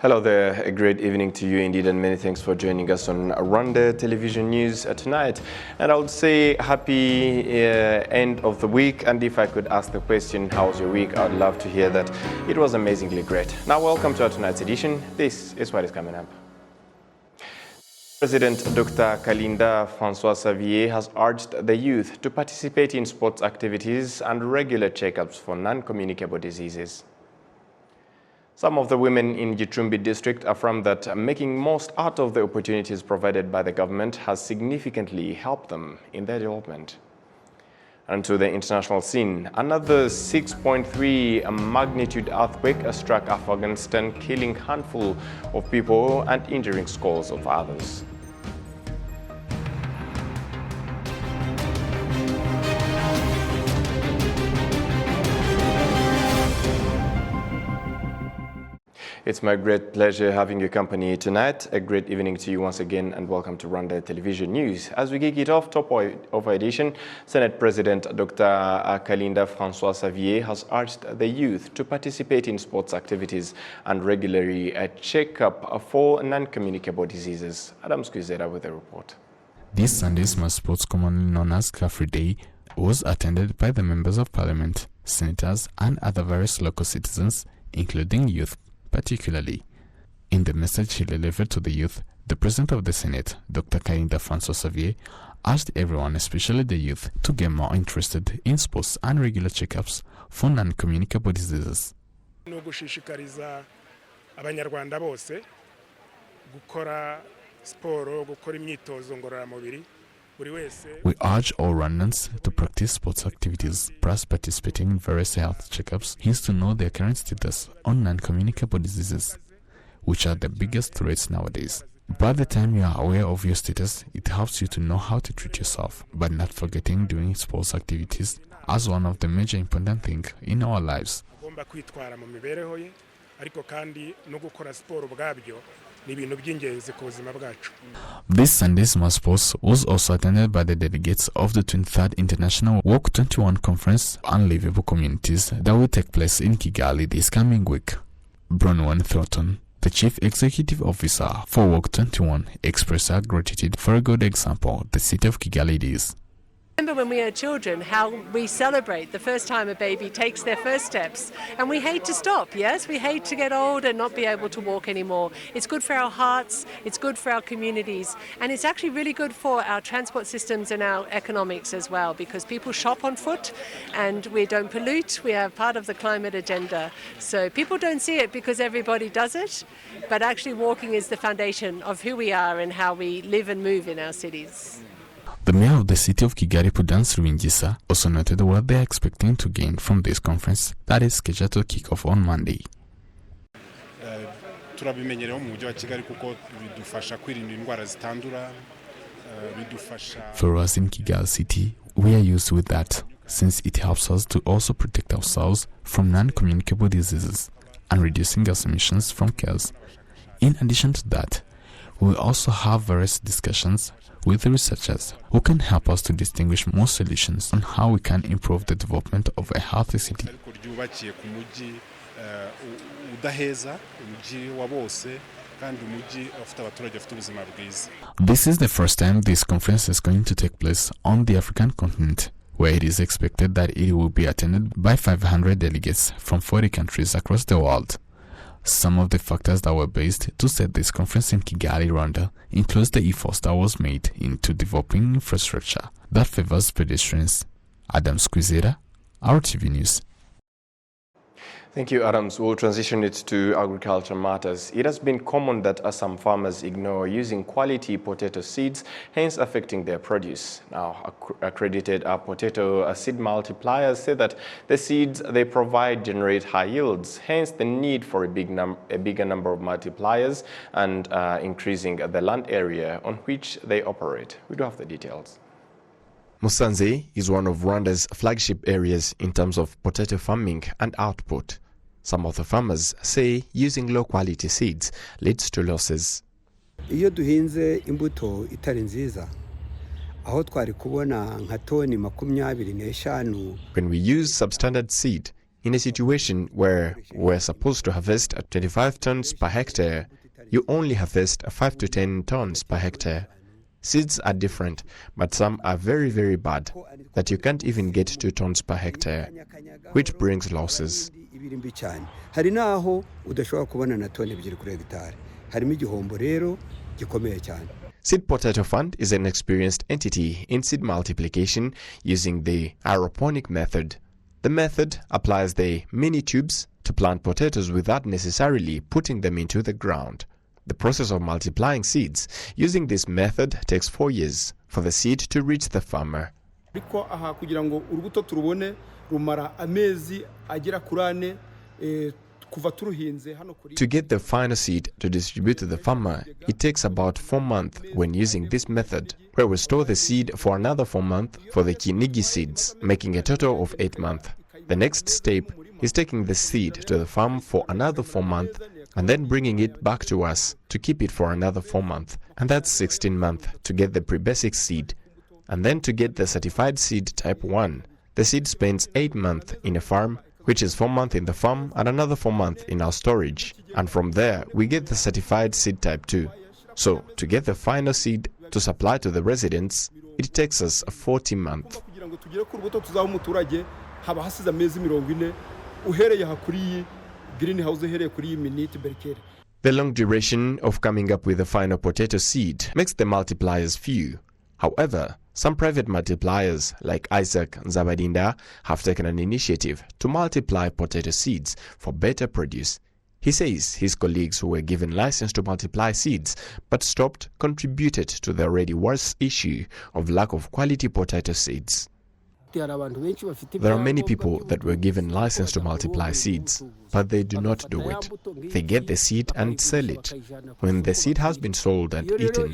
Hello there, a great evening to you indeed, and many thanks for joining us on Rwanda Television News tonight. And I would say happy end of the week, and if I could ask the question, how's your week? I'd love to hear that. It was amazingly great. Now welcome to our tonight's edition. This is what is coming up. President Dr. Kalinda Francois-Xavier has urged the youth to participate in sports activities and regular checkups for non-communicable diseases. Some of the women in Gicumbi district affirm that making most out of the opportunities provided by the government has significantly helped them in their development. And to the international scene, another 6.3 magnitude earthquake struck Afghanistan, killing a handful of people and injuring scores of others. It's my great pleasure having your company tonight. A great evening to you once again, and welcome to Rwanda Television News. As we kick it off, top of our edition, Senate President Dr. Kalinda Francois-Xavier has urged the youth to participate in sports activities and regularly check up for non-communicable diseases. Adam Squizera with the report. This Sunday's mass sports, commonly known as Cafe Day, was attended by the members of parliament, senators, and other various local citizens, including youth. Particularly, in the message he delivered to the youth, the President of the Senate, Dr. Kalinda Francois-Xavier, asked everyone, especially the youth, to get more interested in sports and regular checkups for non-communicable diseases. No gushishikariza abanyarwanda bose gukora sport, gukora imyitozo ngororamubiri. We urge all Rwandans to practice sports activities, plus participating in various health checkups, hence to know their current status on non-communicable diseases, which are the biggest threats nowadays. By the time you are aware of your status, it helps you to know how to treat yourself, but not forgetting doing sports activities as one of the major important things in our lives. This Sunday's mass sports was also attended by the delegates of the 23rd International Walk 21 Conference on Livable Communities that will take place in Kigali this coming week. Bronwyn Thornton, the Chief Executive Officer for Walk 21, expressed her gratitude for a good example the city of Kigali is. Remember when we were children how we celebrate the first time a baby takes their first steps, and we hate to stop, yes? We hate to get old and not be able to walk anymore. It's good for our hearts, it's good for our communities, and it's actually really good for our transport systems and our economics as well, because people shop on foot and we don't pollute, we are part of the climate agenda. So people don't see it because everybody does it, but actually walking is the foundation of who we are and how we live and move in our cities. The mayor of the city of Kigali, Prudence Rwingisa, also noted what they are expecting to gain from this conference that is scheduled to kick off on Monday. For us in Kigali City, we are used with that, since it helps us to also protect ourselves from non-communicable diseases and reducing gas emissions from cars. In addition to that, we will also have various discussions with the researchers who can help us to distinguish more solutions on how we can improve the development of a healthy city. This is the first time this conference is going to take place on the African continent, where it is expected that it will be attended by 500 delegates from 40 countries across the world. Some of the factors that were based to set this conference in Kigali, Rwanda, includes the efforts that was made into developing infrastructure that favors pedestrians. Adam Squizera, RwandaTV News. Thank you, Adams. We'll transition it to agriculture matters. It has been common that some farmers ignore using quality potato seeds, hence affecting their produce. Now, accredited potato seed multipliers say that the seeds they provide generate high yields, hence the need for a bigger number of multipliers and increasing the land area on which they operate. We do have the details. Musanze is one of Rwanda's flagship areas in terms of potato farming and output. Some of the farmers say using low-quality seeds leads to losses. Iyo duhinze imbuto itari nziza, aho twari kubona nka toni 25. When we use substandard seed, In a situation where we're supposed to harvest at 25 tons per hectare, you only harvest 5 to 10 tons per hectare. Seeds are different, but some are very, very bad, that you can't even get 2 tons per hectare, which brings losses. hari naho udashobora kubona na toni 2 kuri hegitari harimo igihombo rero gikomeye cyane. Seed Potato Fund is an experienced entity in seed multiplication using the aeroponic method. The method applies the mini tubes to plant potatoes without necessarily putting them into the ground. The process of multiplying seeds using this method takes 4 years for the seed to reach the farmer. Ariko aha kugira ngo urubuto turubone rumara amezi agera kurane kuva turuhinze hano kuri. To get the final seed to distribute to the farmer, it takes about 4 months when using this method, where we store the seed for another 4 months for the Kinigi seeds, making a total of 8 months. The next step is taking the seed to the farm for another 4 months and then bringing it back to us to keep it for another 4 months. And that's 16 months to get the pre-basic seed. And then to get the certified seed type 1, the seed spends 8 months in a farm, which is 4 months in the farm and another 4 months in our storage. And from there, we get the certified seed type 2. So, to get the final seed to supply to the residents, it takes us 40 months. The long duration of coming up with the final potato seed makes the multipliers few. However, some private multipliers like Isaac Zabadinda have taken an initiative to multiply potato seeds for better produce. He says his colleagues who were given license to multiply seeds but stopped contributed to the already worse issue of lack of quality potato seeds. There are many people that were given license to multiply seeds, but they do not do it. They get the seed and sell it. When the seed has been sold and eaten,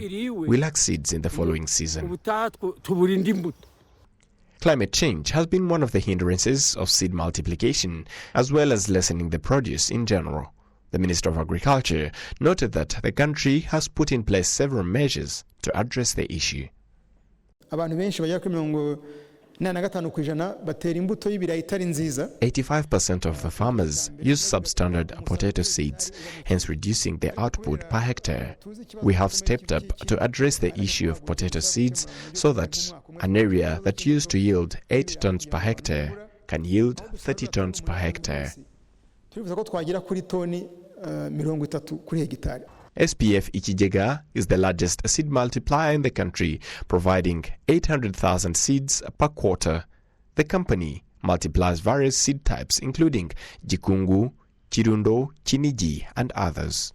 we lack seeds in the following season. Climate change has been one of the hindrances of seed multiplication, as well as lessening the produce in general. The Minister of Agriculture noted that the country has put in place several measures to address the issue. 85% of the farmers use substandard potato seeds, hence reducing the output per hectare. We have stepped up to address the issue of potato seeds so that an area that used to yield 8 tons per hectare can yield 30 tons per hectare. SPF Ichijega is the largest seed multiplier in the country, providing 800,000 seeds per quarter. The company multiplies various seed types including Jikungu, Chirundo, Chiniji and others.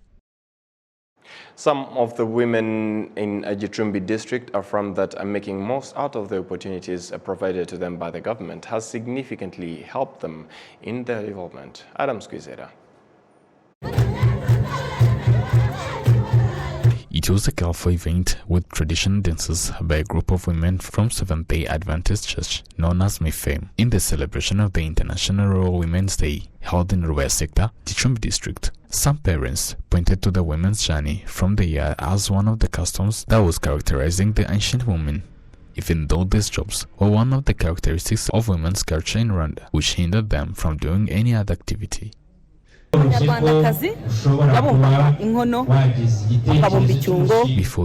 Some of the women in Gicumbi district are from that are making most out of the opportunities provided to them by the government has significantly helped them in their development. Adam Squizera. It was a colorful event with traditional dances by a group of women from Seventh-day Adventist Church known as Mifem in the celebration of the International Rural Women's Day held in Rwanda sector, Gicumbi district. Some parents pointed to the women's journey from the year as one of the customs that was characterizing the ancient women, even though these jobs were one of the characteristics of women's culture in Rwanda, which hindered them from doing any other activity. Before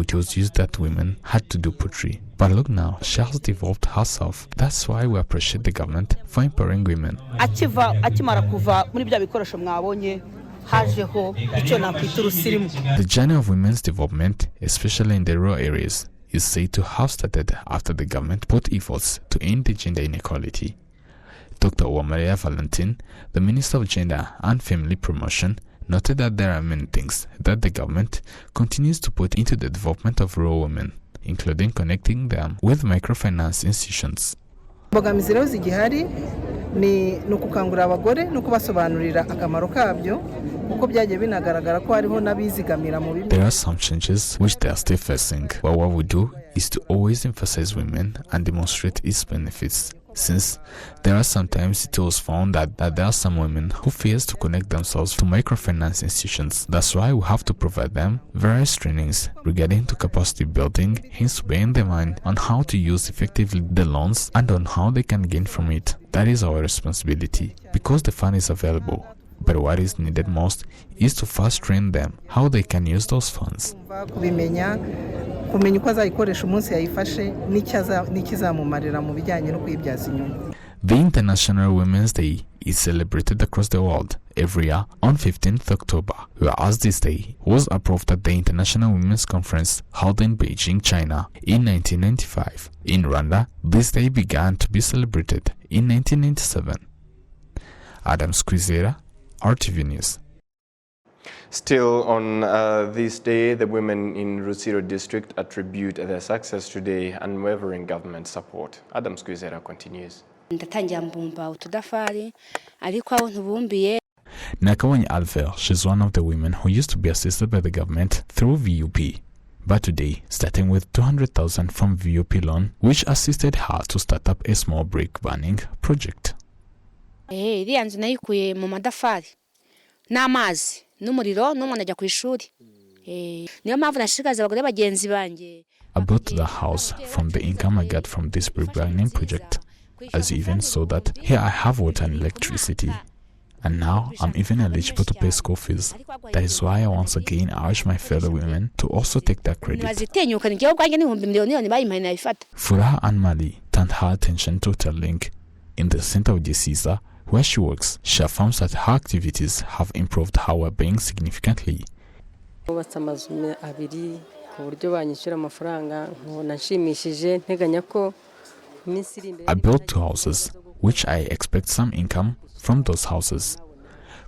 it was used that women had to do pottery, but look now, she has developed herself. That's why we appreciate the government for empowering women. The journey of women's development, especially in the rural areas, is said to have started after the government put efforts to end the gender inequality. Dr. Maria Valentin, the Minister of Gender and Family Promotion, noted that there are many things that the government continues to put into the development of rural women, including connecting them with microfinance institutions. Imbogamizi rero zigihari ni ukukangurira abagore no kubasobanurira akamaro kabyo kuko byagiye binagaragara ko hariho nabizigamira mu bimwe. There are some changes which they are still facing, but what we do is to always emphasize women and demonstrate its benefits. since there are sometimes it was found that there are some women who fear to connect themselves to microfinance institutions. That's why we have to provide them various trainings regarding to capacity building, hence bearing in mind on how to use effectively the loans and on how they can gain from it. That is our responsibility, because the fund is available. But what is needed most is to first train them how they can use those funds. kumenya uko azayikoresha umunsi yayifashe n'ikizamumarira mu bijyanye no kwibyaza inyungu. The International Women's Day is celebrated across the world every year on 15th October, whereas this day was approved at the International Women's Conference held in Beijing, China in 1995. In Rwanda, this day began to be celebrated in 1997. Adam Squizera, RTV News. Still on this day, the women in Rutsiro district attribute their success to the unwavering government support. Adam Squizera continues. Nakawani Alver, she's one of the women who used to be assisted by the government through VUP. But today, starting with 200,000 from VUP loan, which assisted her to start up a small brick burning project. I built the house from the income I got from this brick burning project. As you even saw that, here I have water and electricity. And now I'm even eligible to pay school fees. That is why I once again urge my fellow women to also take that credit. Furaha and Mali turned her attention to Terlink in the center of Gisisa, where she works. She affirms that her activities have improved her well-being significantly. I built 2 houses, which I expect some income from those houses.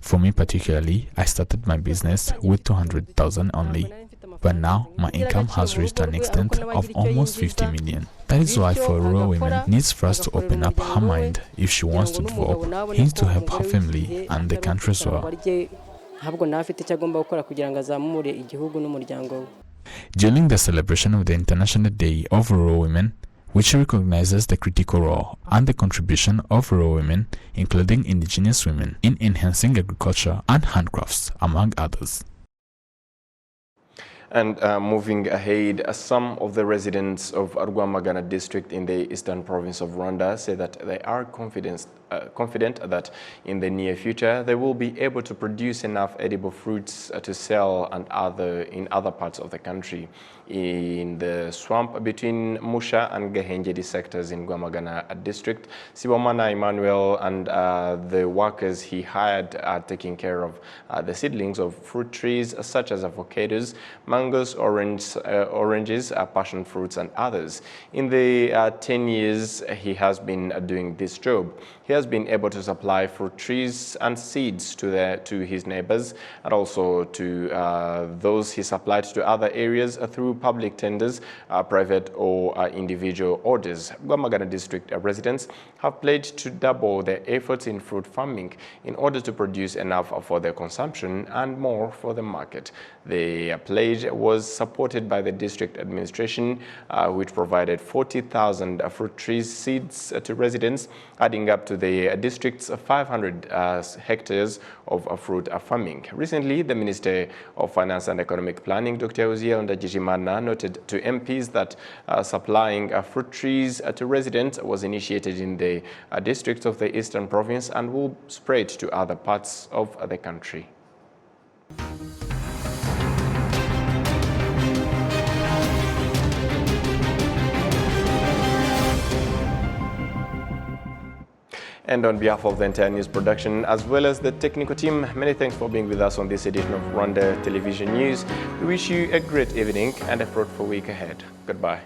For me particularly, I started my business with 200,000 only, but now my income has reached an extent of almost 50 million. That is why for rural women needs first to open up her mind if she wants to develop, hence to help her family and the country as well. During the celebration of the International Day of Rural Women, which recognizes the critical role and the contribution of rural women, including indigenous women, in enhancing agriculture and handcrafts, among others. And moving ahead, some of the residents of Rwanda district in the eastern province of Rwanda say that they are confident that in the near future they will be able to produce enough edible fruits to sell and in other parts of the country. In the swamp between Musha and Gahenjedi sectors in Rwamagana district, Sibomana Emmanuel and the workers he hired are taking care of the seedlings of fruit trees such as avocados, mangoes, oranges, passion fruits and others. In the 10 years he has been doing this job, he has been able to supply fruit trees and seeds to his neighbors and also to those he supplied to other areas through public tenders, private or individual orders. Rwamagana district residents have pledged to double their efforts in fruit farming in order to produce enough for their consumption and more for the market. The pledge was supported by the district administration, which provided 40,000 fruit tree seeds to residents, adding up to the district's 500 hectares of fruit farming. Recently, the Minister of Finance and Economic Planning, Dr. Uziel Ndajijimana, noted to MPs that supplying fruit trees to residents was initiated in the districts of the Eastern Province and will spread to other parts of the country. And on behalf of the entire news production, as well as the technical team, many thanks for being with us on this edition of Rwanda Television News. We wish you a great evening and a fruitful week ahead. Goodbye.